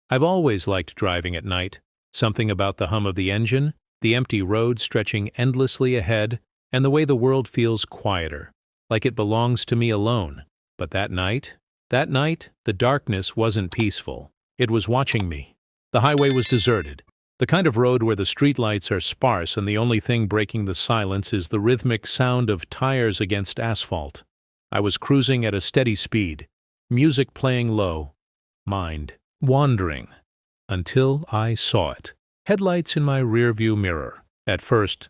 I've always liked driving at night. Something about the hum of the engine, the empty road stretching endlessly ahead, and the way the world feels quieter, like it belongs to me alone. But that night, the darkness wasn't peaceful. It was watching me. The highway was deserted, the kind of road where the streetlights are sparse and the only thing breaking the silence is the rhythmic sound of tires against asphalt. I was cruising at a steady speed, music playing low, mind wandering, until I saw it. Headlights in my rearview mirror. At first,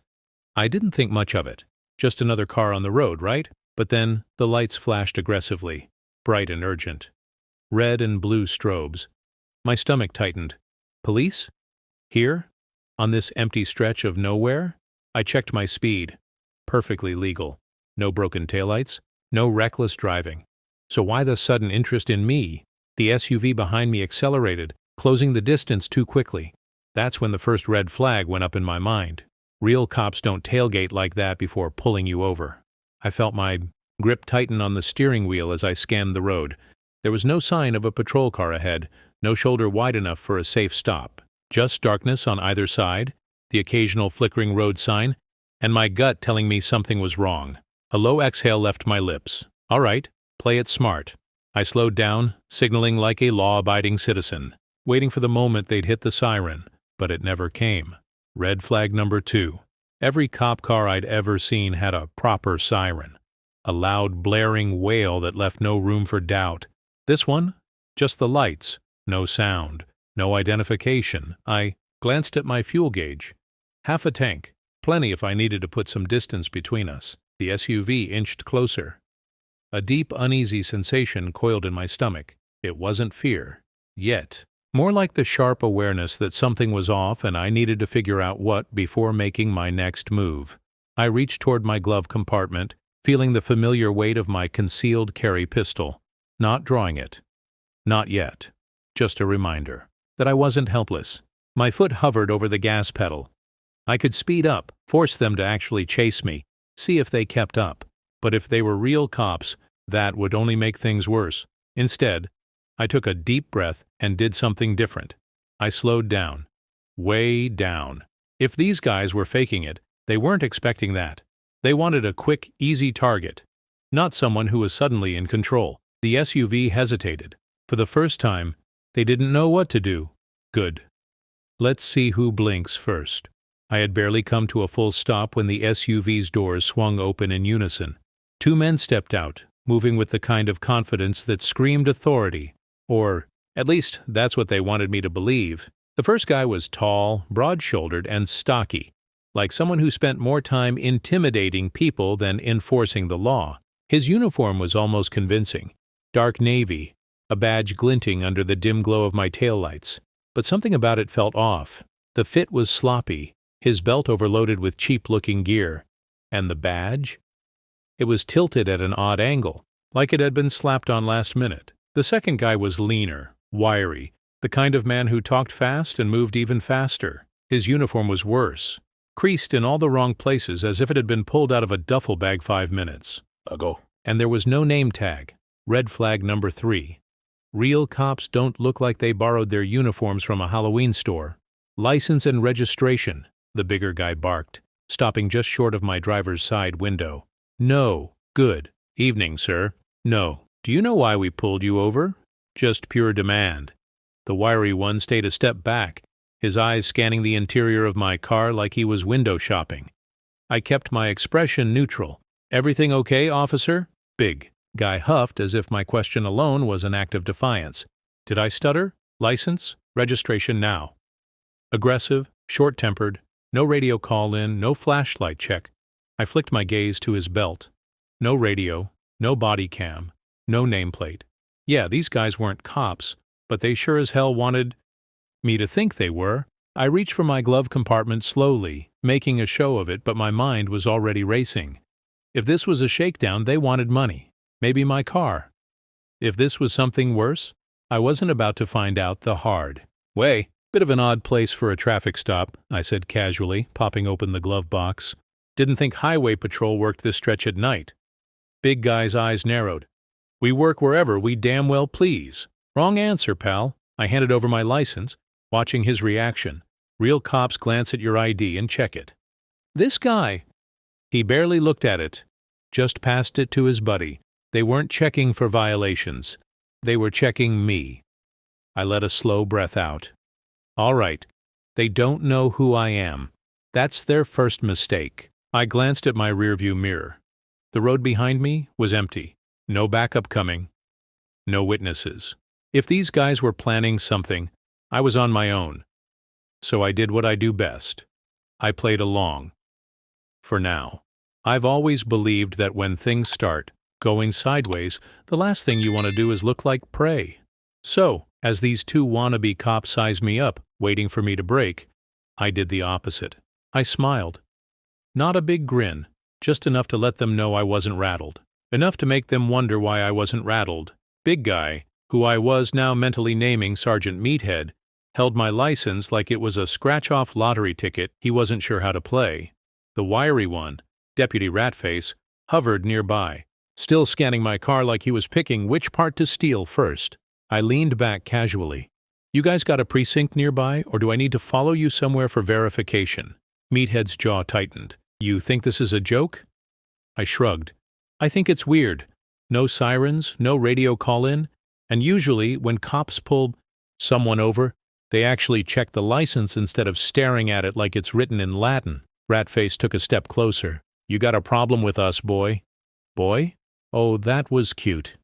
I didn't think much of it. Just another car on the road, right? But then the lights flashed aggressively, bright and urgent. Red and blue strobes. My stomach tightened. Police? Here? On this empty stretch of nowhere? I checked my speed. Perfectly legal. No broken taillights. No reckless driving. So why the sudden interest in me? The SUV behind me accelerated, closing the distance too quickly. That's when the first red flag went up in my mind. Real cops don't tailgate like that before pulling you over. I felt my grip tighten on the steering wheel as I scanned the road. There was no sign of a patrol car ahead, no shoulder wide enough for a safe stop. Just darkness on either side, the occasional flickering road sign, and my gut telling me something was wrong. A low exhale left my lips. All right, play it smart. I slowed down, signaling like a law-abiding citizen, waiting for the moment they'd hit the siren, but it never came. Red flag number 2. Every cop car I'd ever seen had a proper siren. A loud, blaring wail that left no room for doubt. This one? Just the lights. No sound. No identification. I glanced at my fuel gauge. Half a tank. Plenty if I needed to put some distance between us. The SUV inched closer. A deep, uneasy sensation coiled in my stomach. It wasn't fear. Yet. More like the sharp awareness that something was off and I needed to figure out what before making my next move. I reached toward my glove compartment, feeling the familiar weight of my concealed carry pistol. Not drawing it. Not yet. Just a reminder that I wasn't helpless. My foot hovered over the gas pedal. I could speed up, force them to actually chase me, see if they kept up. But if they were real cops, that would only make things worse. Instead, I took a deep breath and did something different. I slowed down. Way down. If these guys were faking it, they weren't expecting that. They wanted a quick, easy target. Not someone who was suddenly in control. The SUV hesitated. For the first time, they didn't know what to do. Good. Let's see who blinks first. I had barely come to a full stop when the SUV's doors swung open in unison. 2 men stepped out, moving with the kind of confidence that screamed authority. Or, at least, that's what they wanted me to believe. The first guy was tall, broad-shouldered, and stocky, like someone who spent more time intimidating people than enforcing the law. His uniform was almost convincing. Dark navy, a badge glinting under the dim glow of my taillights. But something about it felt off. The fit was sloppy, his belt overloaded with cheap-looking gear. And the badge? It was tilted at an odd angle, like it had been slapped on last minute. The second guy was leaner, wiry, the kind of man who talked fast and moved even faster. His uniform was worse, creased in all the wrong places as if it had been pulled out of a duffel bag 5 minutes ago. And there was no name tag. Red flag number 3. Real cops don't look like they borrowed their uniforms from a Halloween store. License and registration, the bigger guy barked, stopping just short of my driver's side window. No. Good. Evening, sir. No. Do you know why we pulled you over? Just pure demand. The wiry one stayed a step back, his eyes scanning the interior of my car like he was window shopping. I kept my expression neutral. Everything okay, officer? Big guy huffed as if my question alone was an act of defiance. Did I stutter? License? Registration now. Aggressive, short-tempered, no radio call-in, no flashlight check. I flicked my gaze to his belt. No radio, no body cam, no nameplate. Yeah, these guys weren't cops, but they sure as hell wanted me to think they were. I reached for my glove compartment slowly, making a show of it, but my mind was already racing. If this was a shakedown, they wanted money. Maybe my car. If this was something worse, I wasn't about to find out the hard way. Bit of an odd place for a traffic stop, I said casually, popping open the glove box. Didn't think highway patrol worked this stretch at night. Big guy's eyes narrowed. We work wherever we damn well please. Wrong answer, pal. I handed over my license, watching his reaction. Real cops glance at your ID and check it. This guy, he barely looked at it, just passed it to his buddy. They weren't checking for violations. They were checking me. I let a slow breath out. All right, they don't know who I am. That's their first mistake. I glanced at my rearview mirror. The road behind me was empty. No backup coming. No witnesses. If these guys were planning something, I was on my own. So I did what I do best. I played along. For now. I've always believed that when things start going sideways, the last thing you want to do is look like prey. So, as these two wannabe cops sized me up, waiting for me to break, I did the opposite. I smiled. Not a big grin, just enough to let them know I wasn't rattled. Enough to make them wonder why I wasn't rattled. Big guy, who I was now mentally naming Sergeant Meathead, held my license like it was a scratch-off lottery ticket he wasn't sure how to play. The wiry one, Deputy Ratface, hovered nearby, still scanning my car like he was picking which part to steal first. I leaned back casually. You guys got a precinct nearby, or do I need to follow you somewhere for verification? Meathead's jaw tightened. You think this is a joke? I shrugged. I think it's weird. No sirens, no radio call-in, and usually when cops pull someone over, they actually check the license instead of staring at it like it's written in Latin. Ratface took a step closer. You got a problem with us, boy? Boy? Oh, that was cute.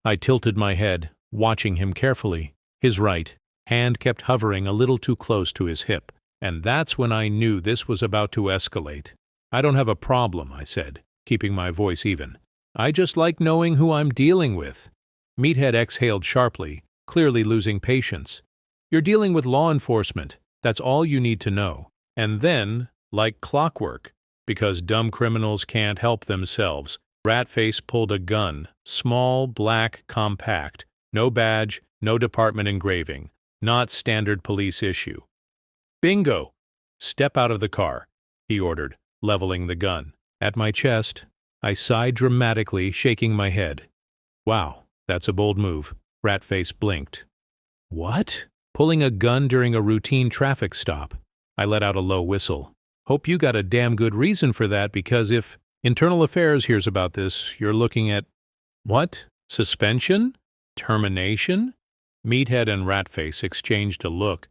I tilted my head, watching him carefully. His right hand kept hovering a little too close to his hip, and that's when I knew this was about to escalate. I don't have a problem, I said, keeping my voice even. I just like knowing who I'm dealing with. Meathead exhaled sharply, clearly losing patience. You're dealing with law enforcement. That's all you need to know. And then, like clockwork, because dumb criminals can't help themselves, Ratface pulled a gun, small, black, compact, no badge, no department engraving, not standard police issue. Bingo! Step out of the car, he ordered, leveling the gun. At my chest, I sighed dramatically, shaking my head. Wow, that's a bold move. Ratface blinked. What? Pulling a gun during a routine traffic stop. I let out a low whistle. Hope you got a damn good reason for that, because if Internal Affairs hears about this, you're looking at… What? Suspension? Termination? Meathead and Ratface exchanged a look.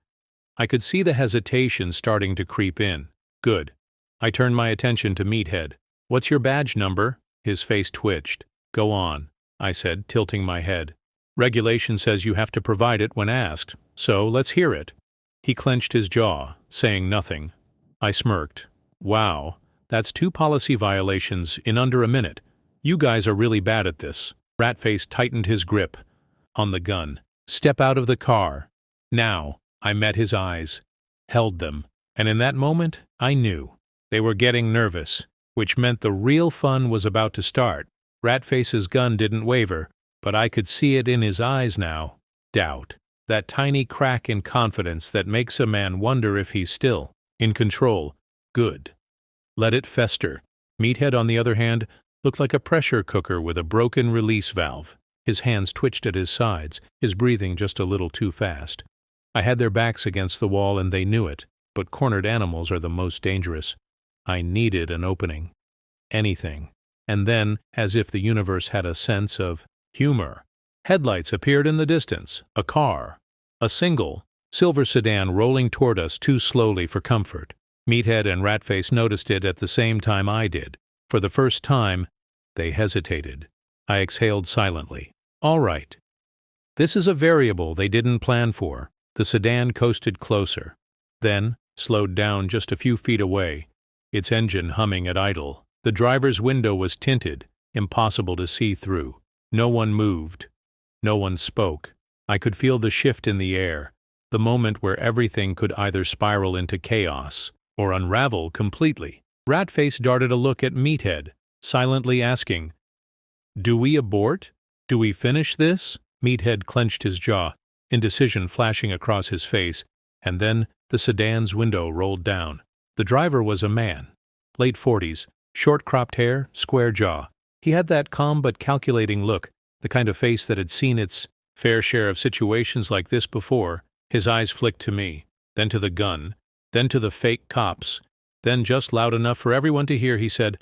I could see the hesitation starting to creep in. Good. I turned my attention to Meathead. What's your badge number? His face twitched. Go on, I said, tilting my head. Regulation says you have to provide it when asked, so let's hear it. He clenched his jaw, saying nothing. I smirked. Wow, that's 2 policy violations in under a minute. You guys are really bad at this. Ratface tightened his grip on the gun. Step out of the car. Now. I met his eyes, held them, and in that moment, I knew. They were getting nervous, which meant the real fun was about to start. Ratface's gun didn't waver, but I could see it in his eyes now. Doubt. That tiny crack in confidence that makes a man wonder if he's still in control. Good. Let it fester. Meathead, on the other hand, looked like a pressure cooker with a broken release valve. His hands twitched at his sides, his breathing just a little too fast. I had their backs against the wall and they knew it, but cornered animals are the most dangerous. I needed an opening. Anything. And then, as if the universe had a sense of humor, headlights appeared in the distance. A car. A single, silver sedan rolling toward us too slowly for comfort. Meathead and Ratface noticed it at the same time I did. For the first time, they hesitated. I exhaled silently. All right. This is a variable they didn't plan for. The sedan coasted closer, then slowed down just a few feet away, its engine humming at idle. The driver's window was tinted, impossible to see through. No one moved. No one spoke. I could feel the shift in the air, the moment where everything could either spiral into chaos or unravel completely. Ratface darted a look at Meathead, silently asking, Do we abort? Do we finish this? Meathead clenched his jaw, indecision flashing across his face, and then the sedan's window rolled down. The driver was a man, late 40s, short-cropped hair, square jaw. He had that calm but calculating look, the kind of face that had seen its fair share of situations like this before. His eyes flicked to me, then to the gun, then to the fake cops. Then, just loud enough for everyone to hear, he said,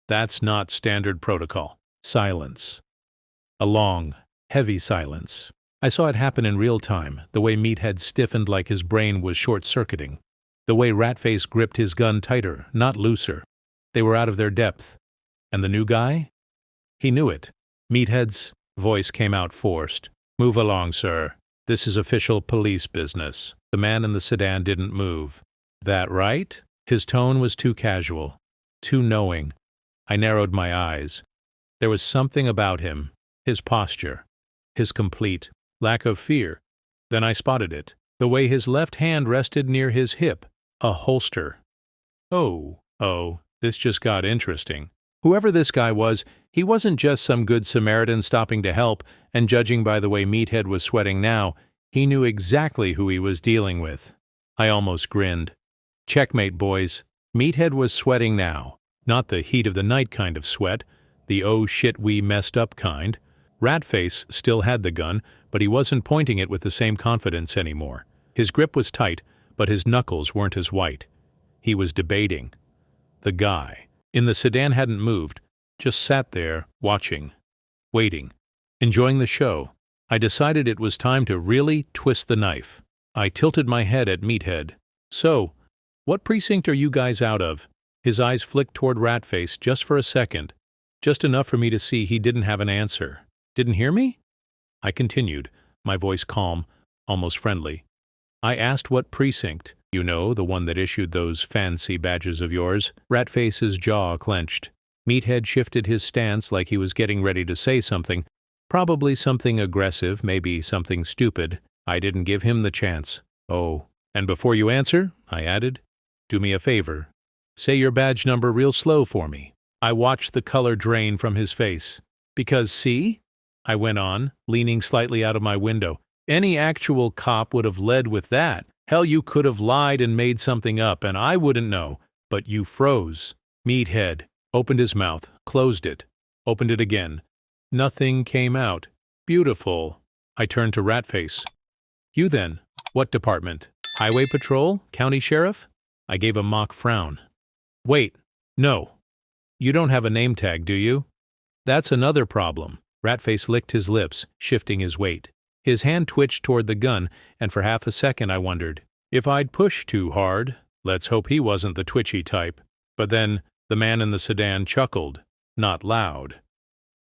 "That's not standard protocol." Silence. A long, heavy silence. I saw it happen in real time, the way Meathead stiffened like his brain was short-circuiting. The way Ratface gripped his gun tighter, not looser. They were out of their depth. And the new guy? He knew it. Meathead's voice came out forced. "Move along, sir. This is official police business." The man in the sedan didn't move. "That right?" His tone was too casual, too knowing. I narrowed my eyes. There was something about him, his posture, his complete lack of fear. Then I spotted it, the way his left hand rested near his hip, a holster. Oh, this just got interesting. Whoever this guy was, he wasn't just some good Samaritan stopping to help, and judging by the way Meathead was sweating now, he knew exactly who he was dealing with. I almost grinned. Checkmate, boys. Meathead was sweating now. Not the heat of the night kind of sweat, the "oh shit we messed up" kind. Ratface still had the gun, but he wasn't pointing it with the same confidence anymore. His grip was tight, but his knuckles weren't as white. He was debating. The guy in the sedan hadn't moved, just sat there, watching, waiting, enjoying the show. I decided it was time to really twist the knife. I tilted my head at Meathead. "So, what precinct are you guys out of?" His eyes flicked toward Ratface just for a second, just enough for me to see he didn't have an answer. "Didn't hear me?" I continued, my voice calm, almost friendly. "I asked what precinct. You know, the one that issued those fancy badges of yours." Ratface's jaw clenched. Meathead shifted his stance like he was getting ready to say something, probably something aggressive, maybe something stupid. I didn't give him the chance. "Oh, and before you answer," I added, "do me a favor. Say your badge number real slow for me." I watched the color drain from his face. "Because see?" I went on, leaning slightly out of my window. "Any actual cop would have led with that. Hell, you could have lied and made something up, and I wouldn't know. But you froze." Meathead opened his mouth, closed it, opened it again. Nothing came out. "Beautiful." I turned to Ratface. "You then? What department? Highway Patrol? County Sheriff?" I gave a mock frown. "Wait, no. You don't have a name tag, do you?" "That's another problem." Ratface licked his lips, shifting his weight. His hand twitched toward the gun, and for half a second I wondered if I'd pushed too hard. Let's hope he wasn't the twitchy type. But then the man in the sedan chuckled, not loud,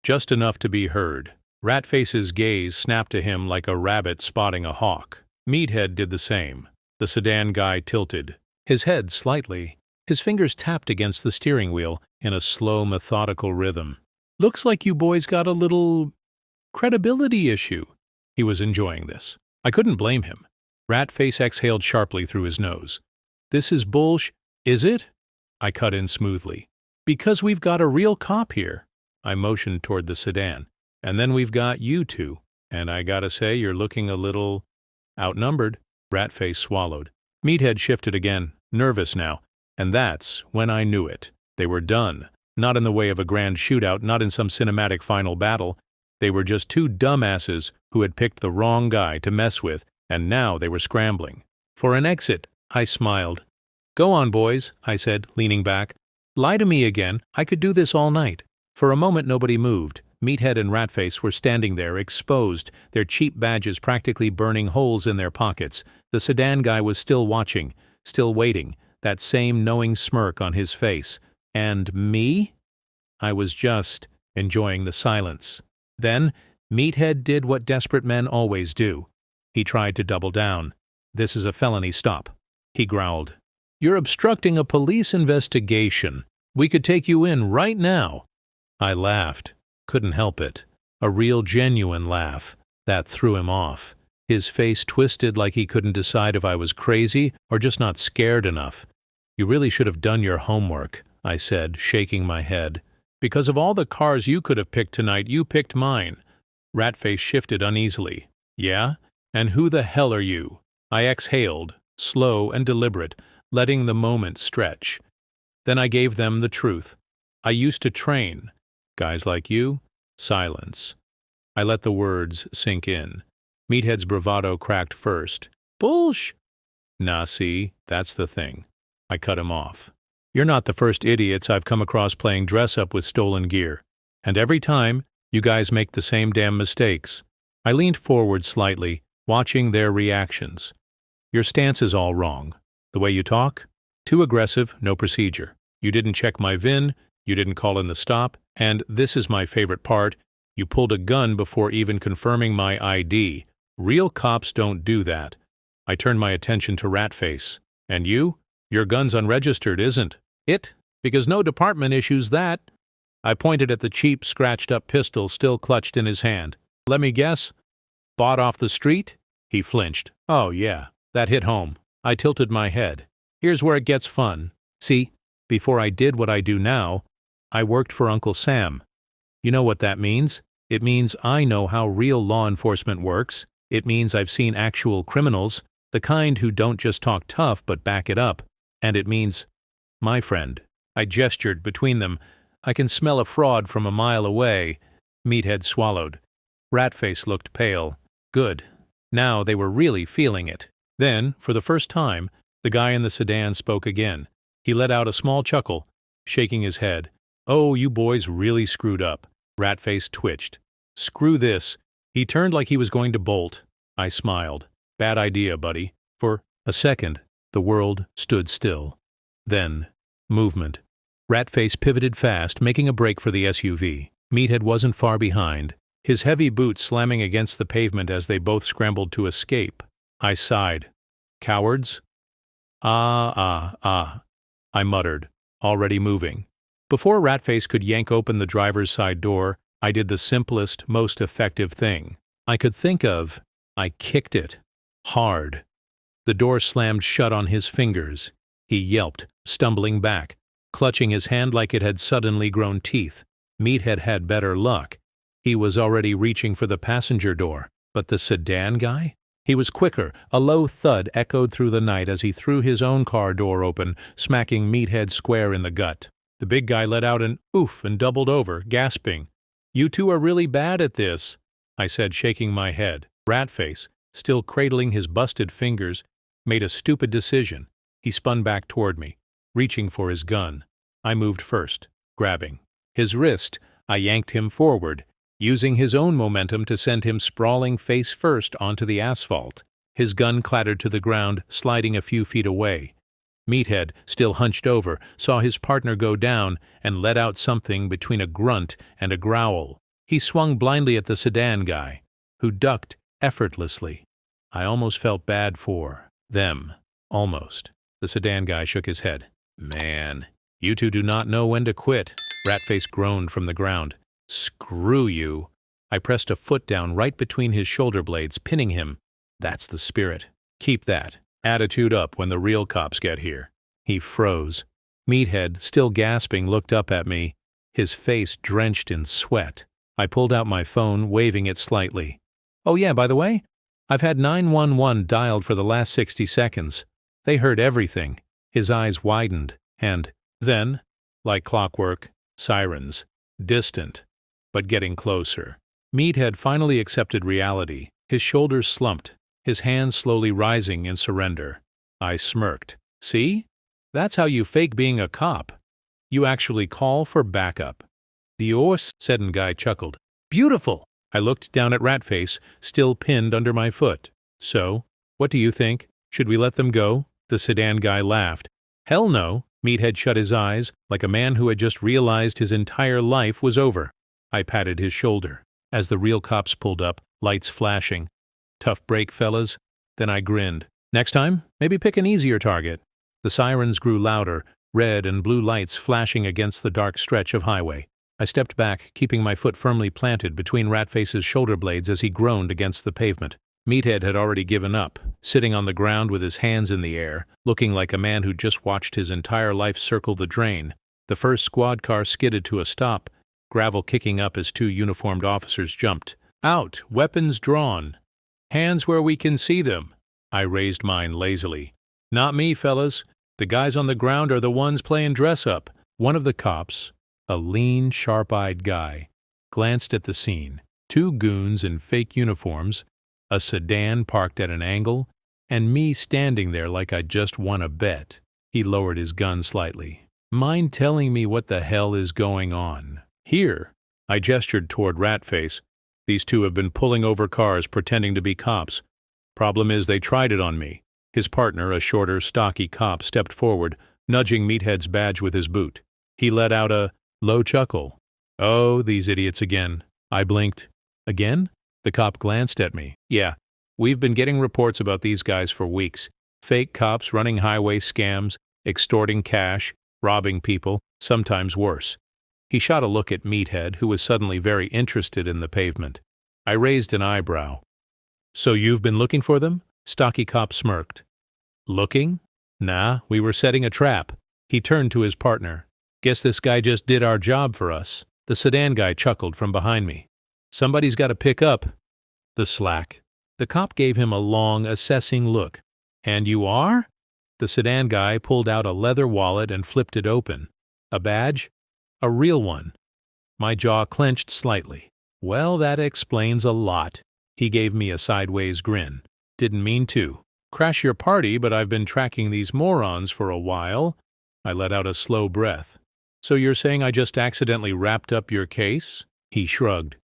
just enough to be heard. Ratface's gaze snapped to him like a rabbit spotting a hawk. Meathead did the same. The sedan guy tilted, his head slightly. His fingers tapped against the steering wheel in a slow, methodical rhythm. "Looks like you boys got a little credibility issue." He was enjoying this. I couldn't blame him. Ratface exhaled sharply through his nose. "This is Is it?" I cut in smoothly. "Because we've got a real cop here." I motioned toward the sedan. "And then we've got you two. And I gotta say, you're looking a little outnumbered." Ratface swallowed. Meathead shifted again, nervous now. And that's when I knew it. They were done. Not in the way of a grand shootout, not in some cinematic final battle. They were just two dumbasses who had picked the wrong guy to mess with, and now they were scrambling for an exit. I smiled. "Go on, boys," I said, leaning back. "Lie to me again. I could do this all night." For a moment nobody moved. Meathead and Ratface were standing there, exposed, their cheap badges practically burning holes in their pockets. The sedan guy was still watching, still waiting, that same knowing smirk on his face. And me? I was just enjoying the silence. Then, Meathead did what desperate men always do. He tried to double down. "This is a felony stop," he growled. "You're obstructing a police investigation. We could take you in right now." I laughed. Couldn't help it. A real, genuine laugh. That threw him off. His face twisted like he couldn't decide if I was crazy or just not scared enough. "You really should have done your homework," I said, shaking my head. "Because of all the cars you could have picked tonight, you picked mine." Ratface shifted uneasily. "Yeah? And who the hell are you?" I exhaled, slow and deliberate, letting the moment stretch. Then I gave them the truth. "I used to train. Guys like you, silence." I let the words sink in. Meathead's bravado cracked first. Bullsh! Nah, see, that's the thing. I cut him off. You're not the first idiots I've come across playing dress-up with stolen gear. And every time, you guys make the same damn mistakes. I leaned forward slightly, watching their reactions. Your stance is all wrong. The way you talk? Too aggressive, no procedure. You didn't check my VIN, you didn't call in the stop, and this is my favorite part, you pulled a gun before even confirming my ID. Real cops don't do that. I turned my attention to Ratface. And you? Your gun's unregistered, isn't it? Because no department issues that. I pointed at the cheap, scratched-up pistol still clutched in his hand. Let me guess? Bought off the street? He flinched. Oh, yeah. That hit home. I tilted my head. Here's where it gets fun. See, before I did what I do now, I worked for Uncle Sam. You know what that means? It means I know how real law enforcement works. It means I've seen actual criminals, the kind who don't just talk tough but back it up. And it means, my friend. I gestured between them. I can smell a fraud from a mile away. Meathead swallowed. Ratface looked pale. Good. Now they were really feeling it. Then, for the first time, the guy in the sedan spoke again. He let out a small chuckle, shaking his head. Oh, you boys really screwed up. Ratface twitched. Screw this. He turned like he was going to bolt. I smiled. Bad idea, buddy. For a second, the world stood still. Then, movement. Ratface pivoted fast, making a break for the SUV. Meathead wasn't far behind, his heavy boots slamming against the pavement as they both scrambled to escape. I sighed. Cowards? Ah, I muttered, already moving. Before Ratface could yank open the driver's side door, I did the simplest, most effective thing I could think of. I kicked it. Hard. The door slammed shut on his fingers. He yelped, stumbling back, clutching his hand like it had suddenly grown teeth. Meathead had better luck. He was already reaching for the passenger door. But the sedan guy? He was quicker. A low thud echoed through the night as he threw his own car door open, smacking Meathead square in the gut. The big guy let out an oof and doubled over, gasping. You two are really bad at this, I said, shaking my head. Ratface, still cradling his busted fingers, made a stupid decision. He spun back toward me, reaching for his gun. I moved first, grabbing his wrist. I yanked him forward, using his own momentum to send him sprawling face first onto the asphalt. His gun clattered to the ground, sliding a few feet away. Meathead, still hunched over, saw his partner go down and let out something between a grunt and a growl. He swung blindly at the sedan guy, who ducked effortlessly. I almost felt bad for them. Almost. The sedan guy shook his head. Man, you two do not know when to quit. Ratface groaned from the ground. Screw you. I pressed a foot down right between his shoulder blades, pinning him. That's the spirit. Keep that attitude up when the real cops get here. He froze. Meathead, still gasping, looked up at me, his face drenched in sweat. I pulled out my phone, waving it slightly. Oh yeah, by the way, I've had 911 dialed for the last 60 seconds. They heard everything. His eyes widened, and then, like clockwork, sirens. Distant, but getting closer. Meathead finally accepted reality. His shoulders slumped, his hands slowly rising in surrender. I smirked. See? That's how you fake being a cop. You actually call for backup. The Sedden guy chuckled. Beautiful! I looked down at Ratface, still pinned under my foot. So, what do you think? Should we let them go? The sedan guy laughed. Hell no. Meathead shut his eyes, like a man who had just realized his entire life was over. I patted his shoulder. As the real cops pulled up, lights flashing. Tough break, fellas. Then I grinned. Next time, maybe pick an easier target. The sirens grew louder, red and blue lights flashing against the dark stretch of highway. I stepped back, keeping my foot firmly planted between Ratface's shoulder blades as he groaned against the pavement. Meathead had already given up, sitting on the ground with his hands in the air, looking like a man who just watched his entire life circle the drain. The first squad car skidded to a stop, gravel kicking up as two uniformed officers jumped. Out, weapons drawn. Hands where we can see them. I raised mine lazily. Not me, fellas. The guys on the ground are the ones playing dress-up. One of the cops, a lean, sharp-eyed guy, glanced at the scene. 2 goons in fake uniforms, a sedan parked at an angle, and me standing there like I'd just won a bet. He lowered his gun slightly. Mind telling me what the hell is going on? Here. I gestured toward Ratface. These 2 have been pulling over cars pretending to be cops. Problem is they tried it on me. His partner, a shorter, stocky cop, stepped forward, nudging Meathead's badge with his boot. He let out a low chuckle. Oh, these idiots again. I blinked. Again? The cop glanced at me. Yeah, we've been getting reports about these guys for weeks. Fake cops running highway scams, extorting cash, robbing people, sometimes worse. He shot a look at Meathead, who was suddenly very interested in the pavement. I raised an eyebrow. So you've been looking for them? Stocky cop smirked. Looking? Nah, we were setting a trap. He turned to his partner. Guess this guy just did our job for us. The sedan guy chuckled from behind me. Somebody's got to pick up the slack. The cop gave him a long, assessing look. And you are? The sedan guy pulled out a leather wallet and flipped it open. A badge? A real one. My jaw clenched slightly. Well, that explains a lot. He gave me a sideways grin. Didn't mean to. Crash your party, but I've been tracking these morons for a while. I let out a slow breath. So you're saying I just accidentally wrapped up your case? He shrugged.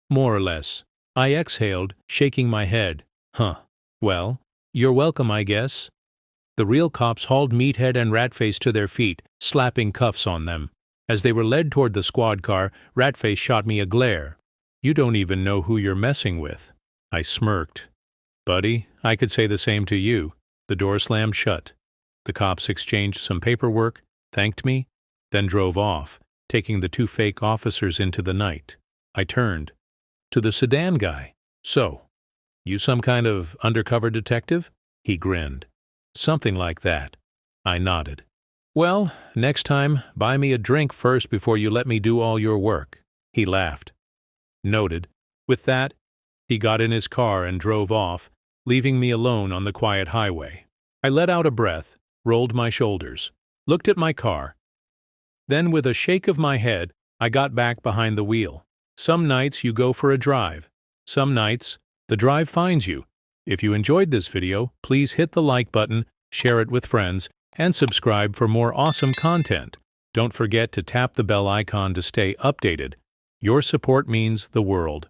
More or less. I exhaled, shaking my head. Huh. Well, you're welcome, I guess. The real cops hauled Meathead and Ratface to their feet, slapping cuffs on them. As they were led toward the squad car, Ratface shot me a glare. You don't even know who you're messing with. I smirked. Buddy, I could say the same to you. The door slammed shut. The cops exchanged some paperwork, thanked me, then drove off, taking the 2 fake officers into the night. I turned. To the sedan guy. So, you some kind of undercover detective? He grinned. Something like that. I nodded. Well, next time, buy me a drink first before you let me do all your work. He laughed. Noted. With that, he got in his car and drove off, leaving me alone on the quiet highway. I let out a breath, rolled my shoulders, looked at my car. Then, with a shake of my head, I got back behind the wheel. Some nights you go for a drive. Some nights, the drive finds you. If you enjoyed this video, please hit the like button, share it with friends, and subscribe for more awesome content. Don't forget to tap the bell icon to stay updated. Your support means the world.